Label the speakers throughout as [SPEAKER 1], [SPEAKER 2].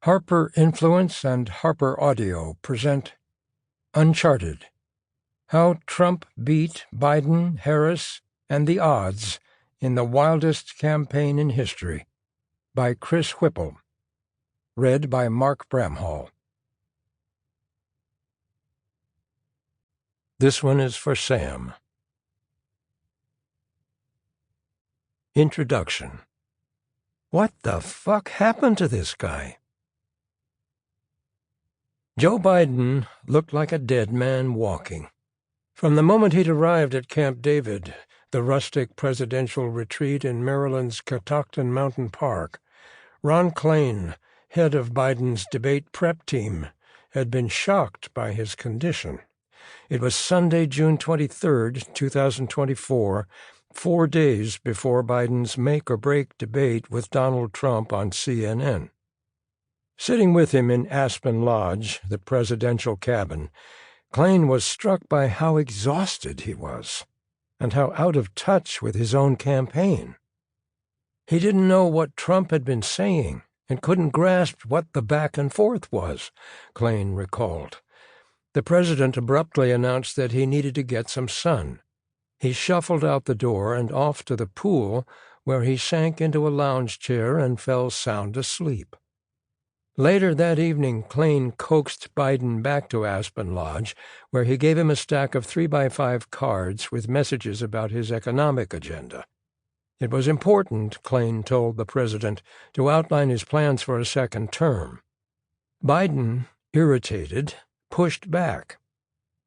[SPEAKER 1] Harper Influence and HarperAudio present Uncharted: How Trump Beat Biden, Harris, and the Odds in the Wildest Campaign in History, by Chris Whipple. Read by Mark Bramhall. This one is for Sam. Introduction. What the fuck happened to this guy? Joe Biden looked like a dead man walking. From the moment he'd arrived at Camp David, the rustic presidential retreat in Maryland's Catoctin Mountain Park, Ron Klain, head of Biden's debate prep team, had been shocked by his condition. It was Sunday, June 23, 2024, 4 days before Biden's make-or-break debate with Donald Trump on CNN. Sitting with him in Aspen Lodge, the presidential cabin, Klain was struck by how exhausted he was, and how out of touch with his own campaign. He didn't know what Trump had been saying, and couldn't grasp what the back and forth was, Klain recalled. The president abruptly announced that he needed to get some sun. He shuffled out the door and off to the pool, where he sank into a lounge chair and fell sound asleep. Later that evening, Klain coaxed Biden back to Aspen Lodge, where he gave him a stack of 3x5 cards with messages about his economic agenda. It was important, Klain told the president, to outline his plans for a second term. Biden, irritated, pushed back.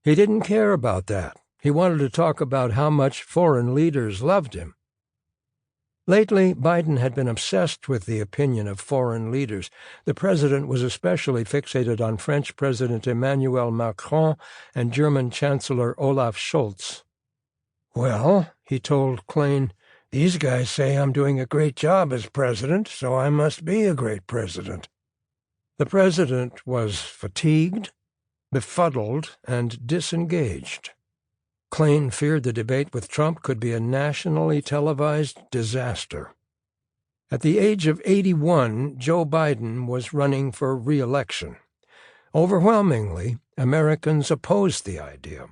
[SPEAKER 1] He didn't care about that. He wanted to talk about how much foreign leaders loved him. Lately, Biden had been obsessed with the opinion of foreign leaders. The president was especially fixated on French President Emmanuel Macron and German Chancellor Olaf Scholz. "Well," he told Klain, "these guys say I'm doing a great job as president, so I must be a great president." The president was fatigued, befuddled, and disengaged. Klain feared the debate with Trump could be a nationally televised disaster. At the age of 81, Joe Biden was running for re-election. Overwhelmingly, Americans opposed the idea.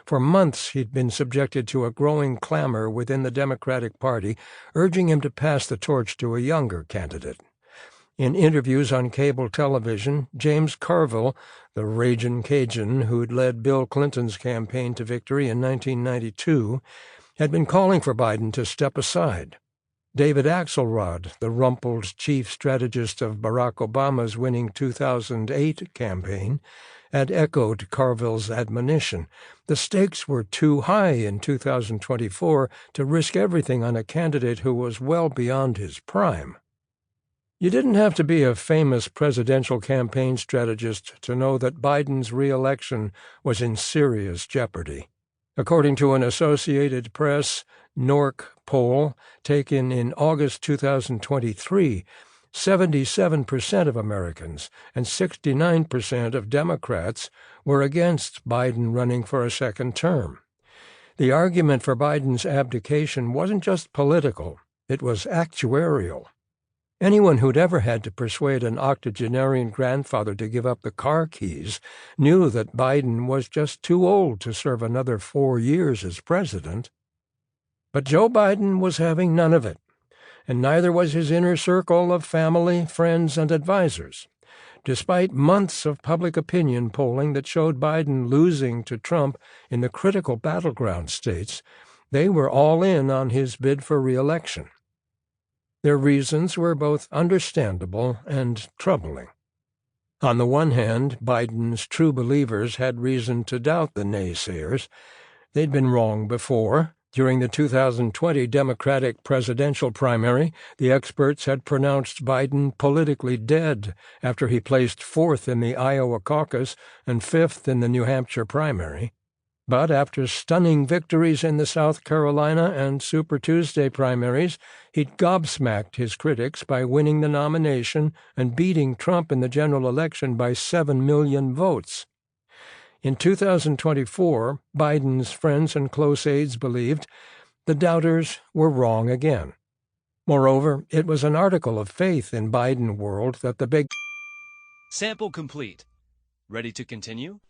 [SPEAKER 1] For months he'd been subjected to a growing clamor within the Democratic Party, urging him to pass the torch to a younger candidate. In interviews on cable television, James Carville, the ragin' Cajun who'd led Bill Clinton's campaign to victory in 1992, had been calling for Biden to step aside. David Axelrod, the rumpled chief strategist of Barack Obama's winning 2008 campaign, had echoed Carville's admonition. The stakes were too high in 2024 to risk everything on a candidate who was well beyond his prime. You didn't have to be a famous presidential campaign strategist to know that Biden's re-election was in serious jeopardy. According to an Associated Press NORC poll taken in August 2023, 77% of Americans and 69% of Democrats were against Biden running for a second term. The argument for Biden's abdication wasn't just political, it was actuarial. Anyone who'd ever had to persuade an octogenarian grandfather to give up the car keys knew that Biden was just too old to serve another 4 years as president. But Joe Biden was having none of it, and neither was his inner circle of family, friends, and advisers. Despite months of public opinion polling that showed Biden losing to Trump in the critical battleground states, they were all in on his bid for re-election. Their reasons were both understandable and troubling. On the one hand, Biden's true believers had reason to doubt the naysayers. They'd been wrong before. During the 2020 Democratic presidential primary, the experts had pronounced Biden politically dead after he placed 4th in the Iowa caucus and 5th in the New Hampshire primary. But after stunning victories in the South Carolina and Super Tuesday primaries, he'd gobsmacked his critics by winning the nomination and beating Trump in the general election by 7 million votes. In 2024, Biden's friends and close aides believed the doubters were wrong again. Moreover, it was an article of faith in Biden world that the big
[SPEAKER 2] Sample complete. Ready to continue?